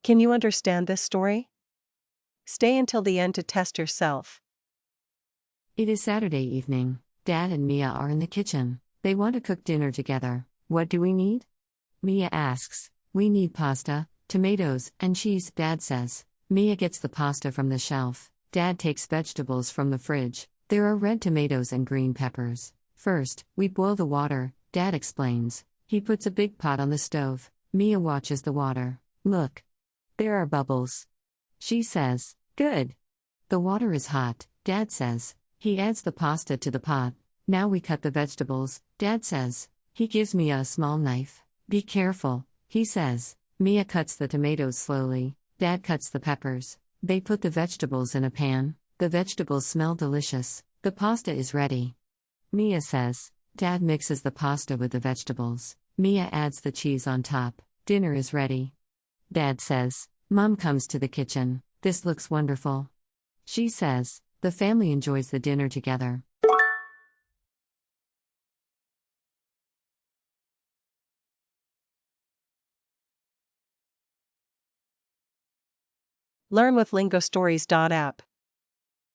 Can you understand this story? Stay until the end to test yourself. It is Saturday evening. Dad and Mia are in the kitchen. They want to cook dinner together. What do we need? Mia asks. We need pasta, tomatoes, and cheese, Dad says. Mia gets the pasta from the shelf. Dad takes vegetables from the fridge. There are red tomatoes and green peppers. First, we boil the water, Dad explains. He puts a big pot on the stove. Mia watches the water. Look. There are bubbles. She says, good. The water is hot, Dad says. He adds the pasta to the pot. Now we cut the vegetables, Dad says. He gives Mia a small knife. Be careful, he says. Mia cuts the tomatoes slowly. Dad cuts the peppers. They put the vegetables in a pan. The vegetables smell delicious. The pasta is ready. Mia says. Dad mixes the pasta with the vegetables. Mia adds the cheese on top. Dinner is ready. Dad says. Mom comes to the kitchen. This looks wonderful. She says. The family enjoys the dinner together. Learn with LingoStories.app.